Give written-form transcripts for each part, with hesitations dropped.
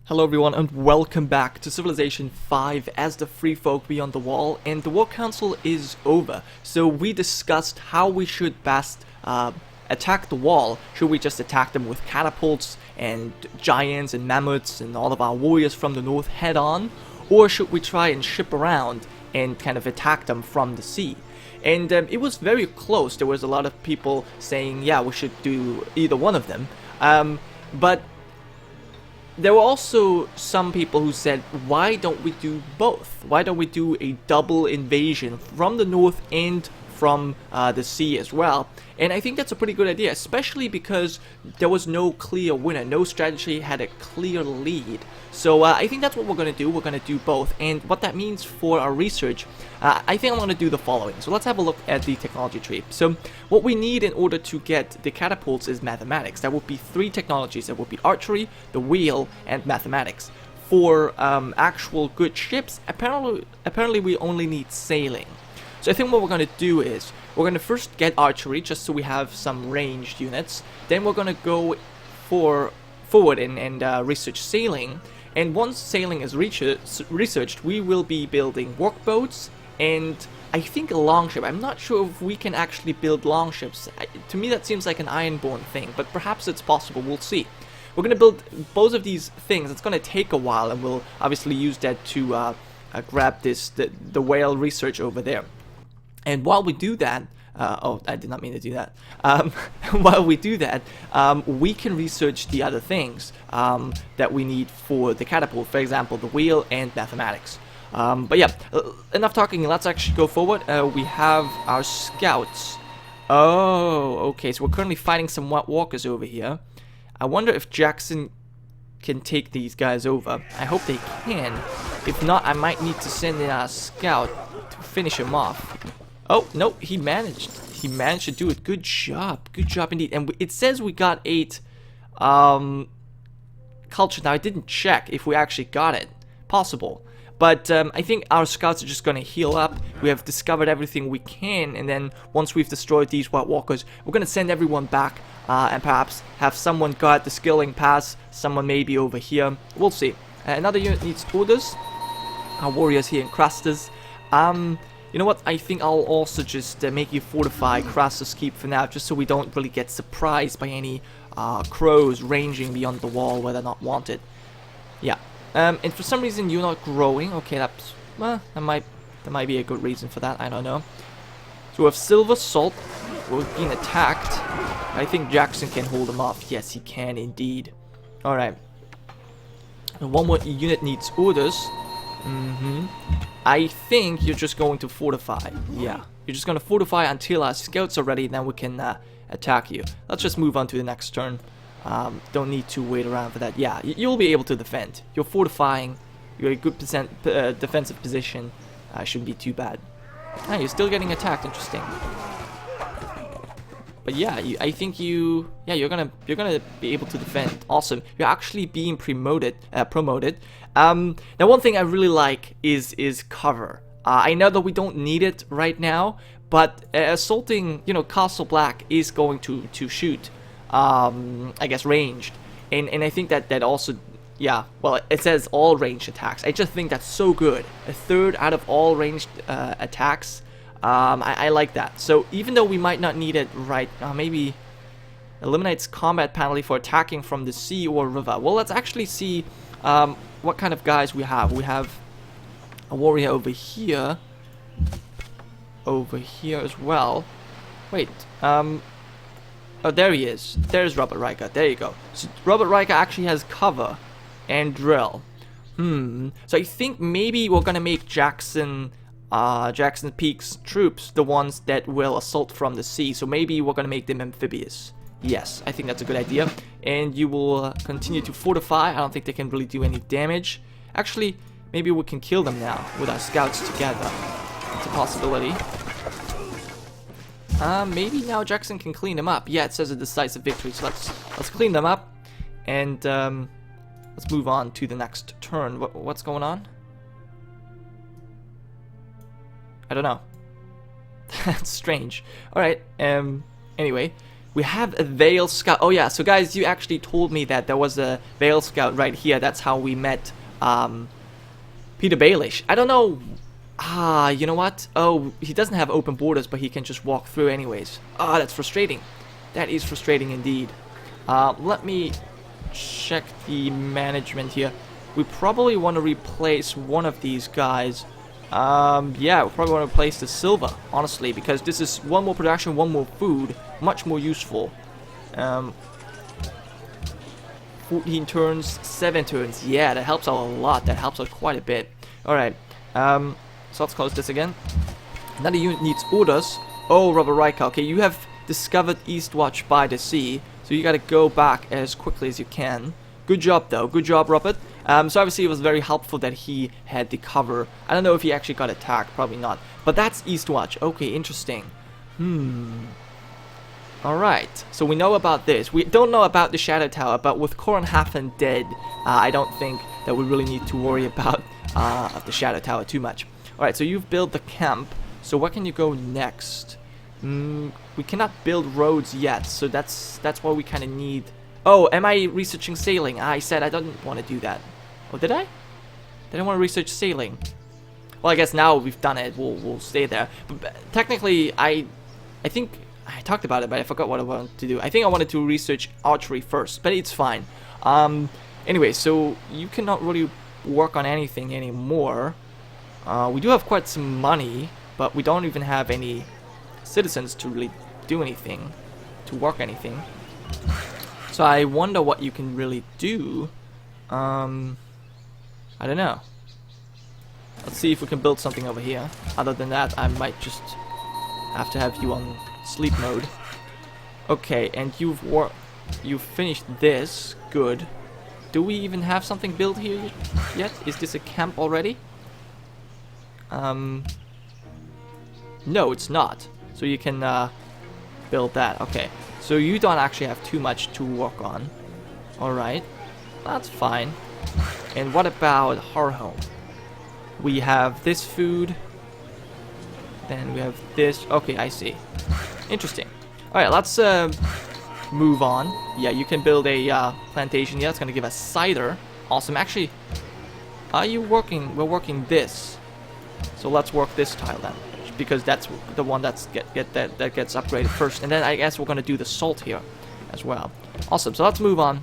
Hello everyone and welcome back to Civilization 5 as the Free Folk Beyond the Wall, and the War Council is over. So we discussed how we should best attack the wall. Should we just attack them with catapults and giants and mammoths and all of our warriors from the north head on? Or should we try and ship around and kind of attack them from the sea? And it was very close. There was a lot of people saying, yeah, we should do either one of them. But there were also some people who said, why don't we do both? Why don't we do a double invasion from the north and from the sea as well? And I think that's a pretty good idea, especially because there was no clear winner. No strategy had a clear lead. So I think that's what we're going to do. We're going to do both. And what that means for our research, I think I'm going to do the following. So let's have a look at the technology tree. So what we need in order to get the catapults is mathematics. That would be 3 technologies. That would be archery, the wheel, and mathematics. For actual good ships, apparently we only need sailing. So I think what we're going to do is, we're going to first get archery, just so we have some ranged units. Then we're going to go forward and research sailing. And once sailing is researched, we will be building workboats and I think a longship. I'm not sure if we can actually build longships. To me that seems like an ironborn thing, but perhaps it's possible. We'll see. We're going to build both of these things. It's going to take a while, and we'll obviously use that to grab the whale research over there. And while we do that, oh, I did not mean to do that. While we do that, we can research the other things that we need for the catapult. For example, the wheel and mathematics. But yeah, enough talking. Let's actually go forward. We have our scouts. Oh, okay. So we're currently fighting some White Walkers over here. I wonder if Jackson can take these guys over. I hope they can. If not, I might need to send in a scout to finish him off. Oh, no, he managed. He managed to do it. Good job. Good job indeed. And it says we got 8 culture. Now, I didn't check if we actually got it. Possible. But I think our scouts are just going to heal up. We have discovered everything we can. And then once we've destroyed these White Walkers, we're going to send everyone back. And perhaps have someone guard the skilling pass. Someone maybe over here. We'll see. Another unit needs orders. Our warriors here in Crastus. You know what, I think I'll also just make you fortify Crassus Keep for now, just so we don't really get surprised by any crows ranging beyond the wall where they're not wanted. Yeah, and for some reason you're not growing. Okay, that's, well, that might be a good reason for that, I don't know. So we have Silver Salt, we're being attacked. I think Jackson can hold them off. Yes, he can indeed. Alright. And one more unit needs orders. I think you're just going to fortify. Yeah, you're just going to fortify until our scouts are ready, then we can attack you. Let's just move on to the next turn. Don't need to wait around for that. Yeah, you'll be able to defend. You're fortifying. You're a good defensive position. Shouldn't be too bad. Ah, you're still getting attacked. Interesting. But yeah, you're gonna be able to defend. Awesome. You're actually being promoted. Now, one thing I really like is cover. I know that we don't need it right now, but assaulting, Castle Black is going to shoot. I guess ranged, and I think that also, yeah. Well, it says all ranged attacks. I just think that's so good. A third out of all ranged attacks. I like that. So even though we might not need it right now, maybe eliminates combat penalty for attacking from the sea or river. Well, let's actually see what kind of guys we have. We have a warrior over here as well. Wait, oh, there he is. There's Robert Riker. There you go. So Robert Riker actually has cover and drill. So I think maybe we're gonna make Jackson Peak's troops the ones that will assault from the sea. So maybe we're gonna make them amphibious. Yes, I think that's a good idea. And you will continue to fortify. I don't think they can really do any damage. Actually, maybe we can kill them now with our scouts together. It's a possibility. Maybe now Jackson can clean them up. Yeah, it says a decisive victory. So let's clean them up. And let's move on to the next turn. What's going on? I don't know. That's strange. Alright, anyway, We have a Vale Scout. Oh yeah, so guys, you actually told me that there was a Vale Scout right here. That's how we met Peter Baelish. I don't know. You know what? Oh, he doesn't have open borders, but he can just walk through anyways. That's frustrating. That is frustrating indeed. Let me check the management here. We probably want to replace one of these guys. Yeah, we probably want to replace the silver, honestly, because this is one more production, one more food, much more useful. 14 turns, 7 turns. Yeah, that helps out a lot. That helps out quite a bit. Alright, so let's close this again. Another unit needs orders. Oh, Robert Riker. Okay, you have discovered Eastwatch by the sea, so you gotta go back as quickly as you can. Good job, though. Good job, Robert. So obviously it was very helpful that he had the cover. I don't know if he actually got attacked. Probably not. But that's Eastwatch. Okay, interesting. Alright, so we know about this. We don't know about the Shadow Tower, but with Coronhafen dead, I don't think that we really need to worry about the Shadow Tower too much. Alright, so you've built the camp. So where can you go next? We cannot build roads yet, so that's why we kind of need... Oh, am I researching sailing? I said I didn't want to do that. Oh, did I? Did I want to research sailing? Well, I guess now we've done it. We'll stay there. But technically, I think I talked about it, but I forgot what I wanted to do. I think I wanted to research archery first, but it's fine. Anyway, so you cannot really work on anything anymore. We do have quite some money, but we don't even have any citizens to really do anything, to work anything. So I wonder what you can really do. I don't know. Let's see if we can build something over here. Other than that, I might just have to have you on sleep mode. Okay, and you've finished this. Good. Do we even have something built here yet? Is this a camp already? No, it's not. So you can build that. Okay. So you don't actually have too much to work on. Alright. That's fine. And what about Harhome? We have this food. Then we have this. Okay, I see. Interesting. Alright, let's move on. Yeah, you can build a plantation. Yeah, it's going to give us cider. Awesome. Actually, are you working? We're working this. So let's work this tile then, because that's the one that gets upgraded first. And then I guess we're going to do the salt here as well. Awesome. So let's move on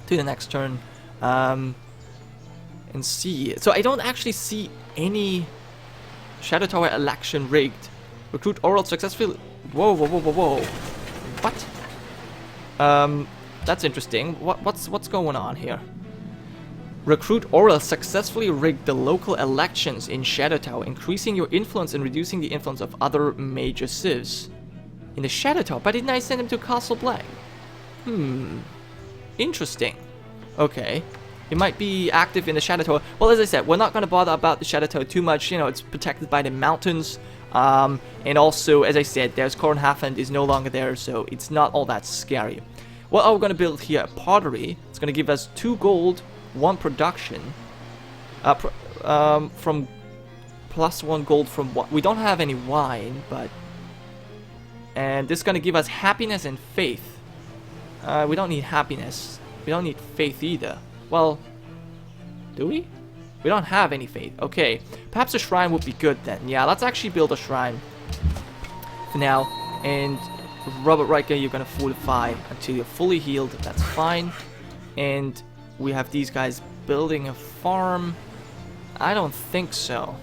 to the next turn. And see. So I don't actually see any Shadow Tower election rigged. Recruit oral successfully. Whoa. What? That's interesting. What's going on here? Recruit oral successfully rigged the local elections in Shadow Tower, increasing your influence and reducing the influence of other major civs. In the Shadow Tower? But didn't I send him to Castle Black? Interesting. Okay. It might be active in the Shadow Tower. Well, as I said, we're not going to bother about the Shadow Tower too much. You know, it's protected by the mountains. And also, as I said, there's Coronhafen is no longer there, so it's not all that scary. What are we going to build here? Pottery. It's going to give us 2 gold, 1 production. From plus 1 gold from what? We don't have any wine, but... And this is going to give us happiness and faith. We don't need happiness. We don't need faith either. Well, do we? We don't have any faith. Okay, perhaps a shrine would be good then. Yeah, let's actually build a shrine for now. And Robert Riker, you're gonna fortify until you're fully healed. That's fine. And we have these guys building a farm. I don't think so.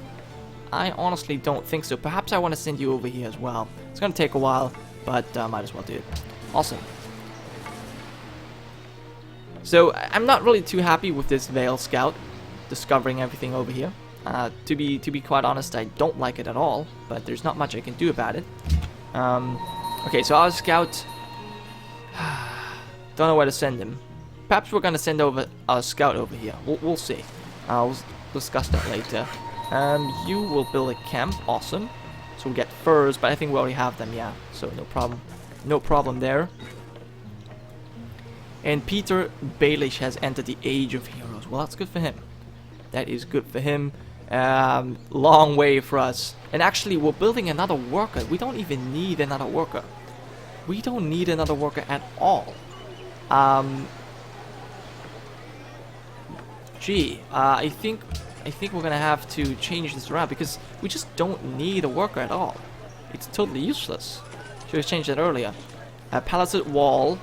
I honestly don't think so. Perhaps I want to send you over here as well. It's gonna take a while, but might as well do it. Awesome. So I'm not really too happy with this Vale Scout discovering everything over here. To be quite honest, I don't like it at all, but there's not much I can do about it. Okay, so our scout, don't know where to send him. Perhaps we're gonna send over our scout over here. We'll see. We'll discuss that later. You will build a camp. Awesome. So we'll get furs, but I think we already have them. Yeah, so no problem. No problem there. And Peter Baelish has entered the Age of Heroes. Well, that's good for him. That is good for him. Long way for us. And actually, we're building another worker. We don't even need another worker. we don't need another worker at all. I think we're gonna have to change this around because we just don't need a worker at all. It's totally useless. Should have changed that earlier. A palisade wall,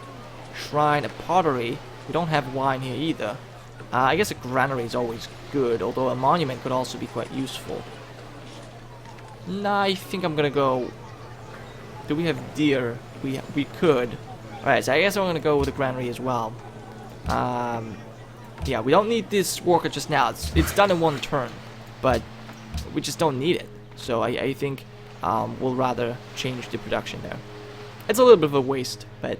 shrine, a pottery. We don't have wine here either. I guess a granary is always good, although a monument could also be quite useful. Nah, I think I'm gonna go. Do we have deer? We could. Alright, so I guess I'm gonna go with the granary as well. Yeah, we don't need this worker just now. It's done in one turn, but we just don't need it. So I think we'll rather change the production there. It's a little bit of a waste, but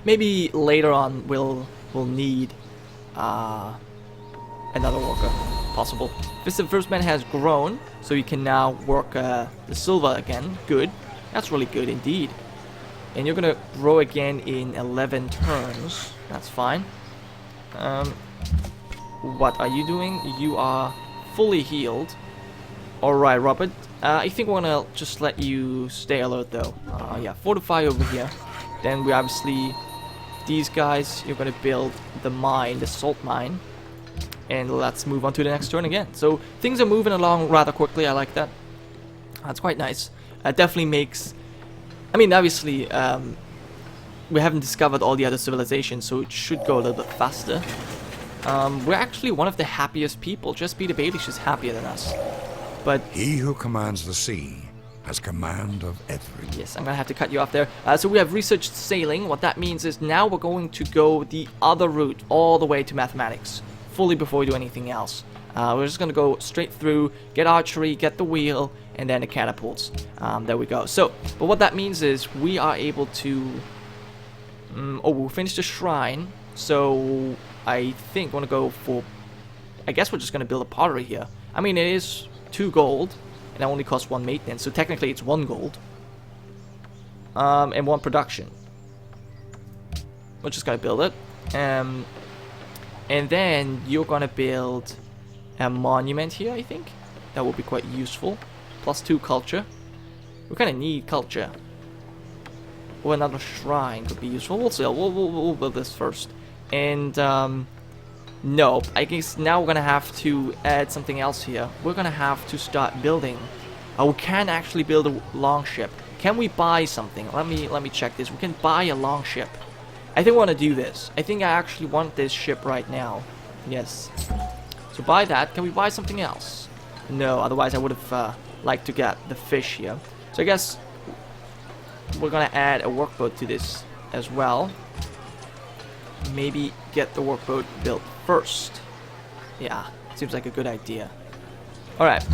maybe later on we'll need another worker, possible. This first man has grown, so you can now work the silver again. Good, that's really good indeed. And you're gonna grow again in 11 turns. That's fine. What are you doing? You are fully healed. Alright, Robert. I think we're gonna just let you stay alert though. Yeah, fortify over here. Then we obviously, these guys, you're gonna build the mine, the salt mine. And let's move on to the next turn again. So things are moving along rather quickly. I like that. That's quite nice. Definitely makes, I mean, obviously, we haven't discovered all the other civilizations, so it should go a little bit faster. We're actually one of the happiest people. Just Be the Baelish is happier than us. But he who commands the sea has command of everything. Yes, I'm gonna have to cut you off there. So we have researched sailing. What that means is now we're going to go the other route, all the way to mathematics, fully before we do anything else. We're just gonna go straight through, get archery, get the wheel, and then the catapults. There we go. So, but what that means is we are able to. We'll finish the shrine. So I think we're gonna go for. I guess we're just gonna build a pottery here. I mean, it is 2 gold, and it only costs 1 maintenance, so technically it's 1 gold. And 1 production. We're just gonna build it. And then you're gonna build a monument here, I think. That would be quite useful. Plus 2 culture. We kinda need culture. Or another shrine could be useful. We'll see. We'll build this first. And, no, I guess now we're gonna have to add something else here. We're gonna have to start building. We can actually build a longship. Can we buy something? Let me check this. We can buy a longship. I think we want to do this. I think I actually want this ship right now. Yes. So buy that. Can we buy something else? No, otherwise I would have liked to get the fish here. So I guess we're gonna add a workboat to this as well. Maybe get the workboat built first. Yeah, seems like a good idea. Alright.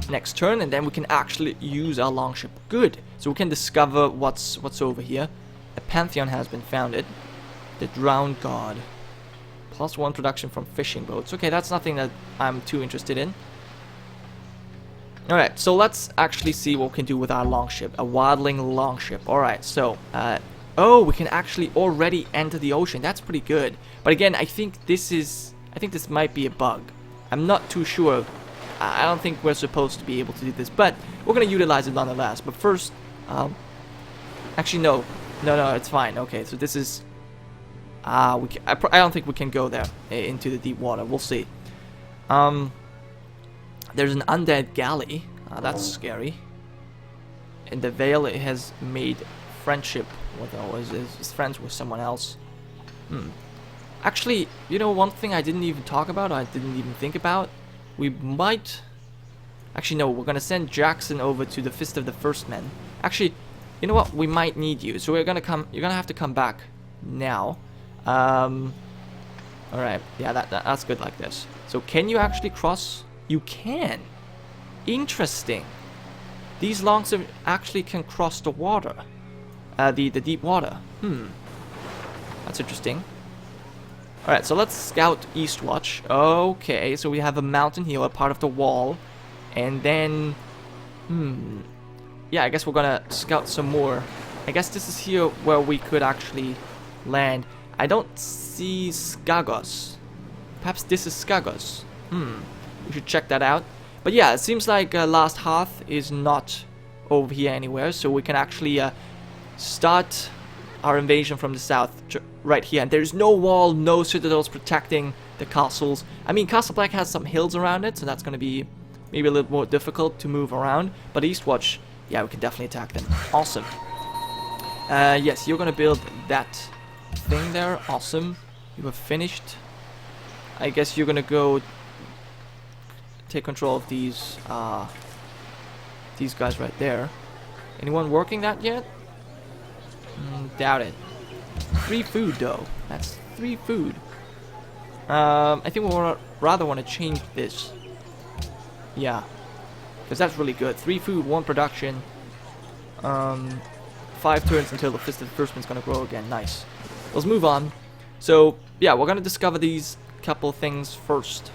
Next turn, and then we can actually use our longship. Good. So we can discover what's over here. A pantheon has been founded. The drowned god. Plus 1 production from fishing boats. Okay, that's nothing that I'm too interested in. Alright, so let's actually see what we can do with our longship. A wildling longship. Alright, so oh, we can actually already enter the ocean. That's pretty good. But again, I think this might be a bug. I'm not too sure. I don't think we're supposed to be able to do this, but we're gonna utilize it nonetheless. But first, actually no, it's fine. Okay, so this is, I don't think we can go there into the deep water. We'll see. There's an undead galley. That's scary. And the Vale has made friendship with, is friends with someone else. Actually, you know, one thing I didn't even talk about, I didn't even think about. We might. Actually, no. We're gonna send Jackson over to the Fist of the First Men. Actually, you know what? We might need you, so we're gonna come. You're gonna have to come back now. All right. Yeah, that's good like this. So, can you actually cross? You can. Interesting. These longs actually can cross the water. The deep water. That's interesting. Alright, so let's scout Eastwatch. Okay, so we have a mountain here, a part of the wall. And then... yeah, I guess we're gonna scout some more. I guess this is here where we could actually land. I don't see Skagos. Perhaps this is Skagos. We should check that out. But yeah, it seems like Last Hearth is not over here anywhere, so we can actually start our invasion from the south right here. And there's no wall, no citadels protecting the castles. I mean, Castle Black has some hills around it, so that's going to be maybe a little more difficult to move around. But Eastwatch, yeah, we can definitely attack them. Awesome. Yes, you're going to build that thing there. Awesome. You have finished. I guess you're going to go take control of these guys right there. Anyone working that yet? Doubt it. 3 food though. That's 3 food. I think we'll rather want to change this. Yeah, because that's really good. 3 food, 1 production. 5 turns until the Fist of the Firstman's gonna grow again. Nice. Let's move on. So yeah, we're gonna discover these couple things first.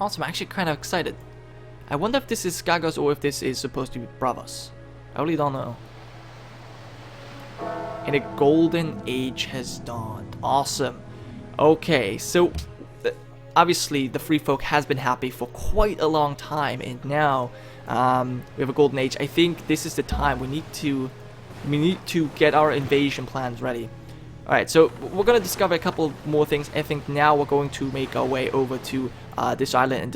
Awesome. I'm actually kind of excited. I wonder if this is Skagos or if this is supposed to be Bravos. I really don't know. And a golden age has dawned. Awesome. Okay, so obviously the Free Folk has been happy for quite a long time, and now we have a golden age. I think this is the time we need to get our invasion plans ready. All right, so we're gonna discover a couple more things. I think now we're going to make our way over to this island and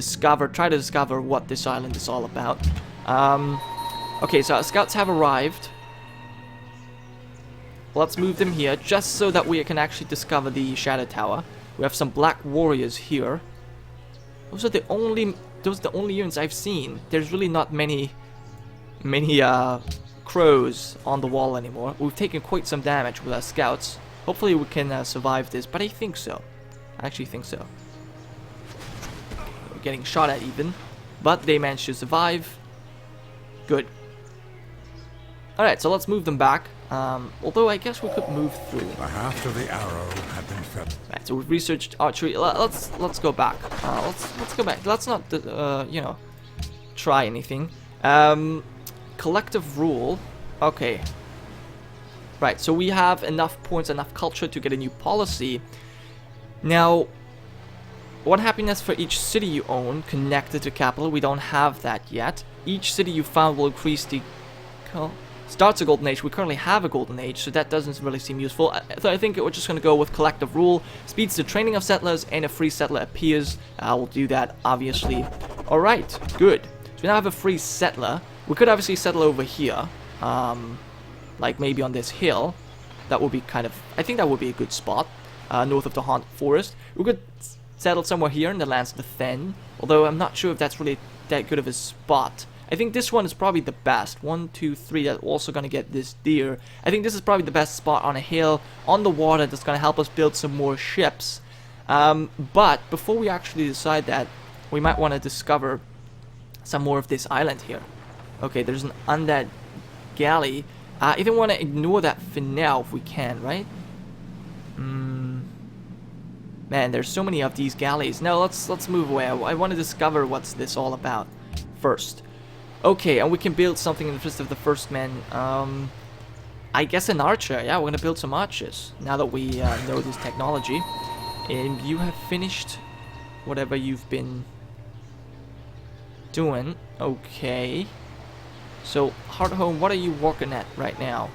try to discover what this island is all about. Okay, so our scouts have arrived. Let's move them here, just so that we can actually discover the Shadow Tower. We have some black warriors here. Those are the only units I've seen. There's really not many crows on the wall anymore. We've taken quite some damage with our scouts. Hopefully we can survive this, but I think so. I actually think so. We're getting shot at even, but they managed to survive. Good. Alright, so let's move them back. Although I guess we could move through. The haft of the arrow had been fed. Right, so we've researched archery. Let's go back. Let's go back. Let's not you know, try anything. Collective rule. Okay. Right, so we have enough points, enough culture to get a new policy. Now, 1 happiness for each city you own connected to capital. We don't have that yet. Each city you found will increase the... Starts a golden age. We currently have a golden age, so that doesn't really seem useful. So I think we're just going to go with collective rule. Speeds the training of settlers, and a free settler appears. We'll do that, obviously. Alright, good. So we now have a free settler. We could obviously settle over here. Like maybe on this hill. That would be kind of... I think that would be a good spot. North of the Haunted Forest. We could settle somewhere here in the Lands of the Fen. Although I'm not sure if that's really that good of a spot. I think this one is probably the best. 1, 2, 3. That's also going to get this deer. I think this is probably the best spot on a hill, on the water, that's going to help us build some more ships. But before we actually decide that, we might want to discover some more of this island here. Okay, there's an undead galley. I even want to ignore that for now if we can, right? Man, there's so many of these galleys. No, let's move away. I want to discover what's this all about first. Okay, and we can build something in the Fist of the Firstman. I guess an archer. Yeah, we're gonna build some archers now that we know this technology. And you have finished whatever you've been doing. Okay. So, Hardhome, what are you working at right now?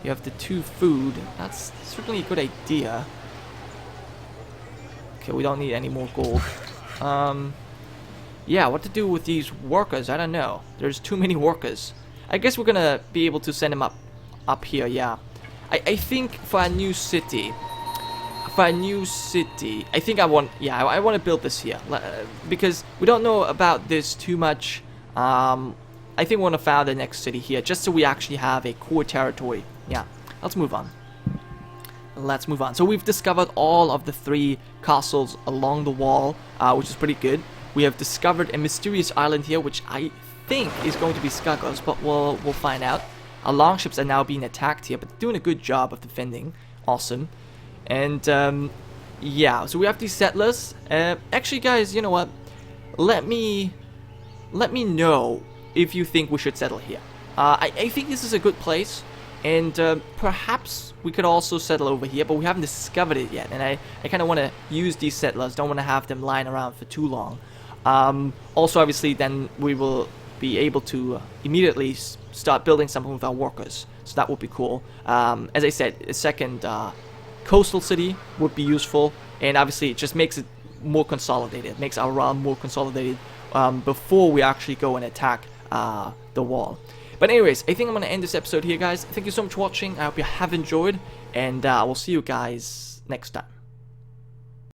You have the 2 food. That's certainly a good idea. Okay, we don't need any more gold. Yeah, what to do with these workers? I don't know. There's too many workers. I guess we're gonna be able to send them up here, yeah. I think for a new city... I think I want to build this here. Because we don't know about this too much. I think we want to found the next city here, just so we actually have a core territory. Yeah, let's move on. So we've discovered all of the 3 castles along the wall, which is pretty good. We have discovered a mysterious island here, which I think is going to be Skagos, but we'll find out. Our longships are now being attacked here, but doing a good job of defending. Awesome. And yeah, so we have these settlers. Actually, guys, you know what? Let me know if you think we should settle here. I think this is a good place, and perhaps we could also settle over here, but we haven't discovered it yet, and I kind of want to use these settlers. Don't want to have them lying around for too long. Also, obviously, then we will be able to immediately start building something with our workers. So that would be cool. As I said, a second coastal city would be useful, and obviously it just makes it more consolidated. It makes our realm more consolidated before we actually go and attack the wall. But anyways, I think I'm going to end this episode here, guys. Thank you so much for watching. I hope you have enjoyed, and I will see you guys next time.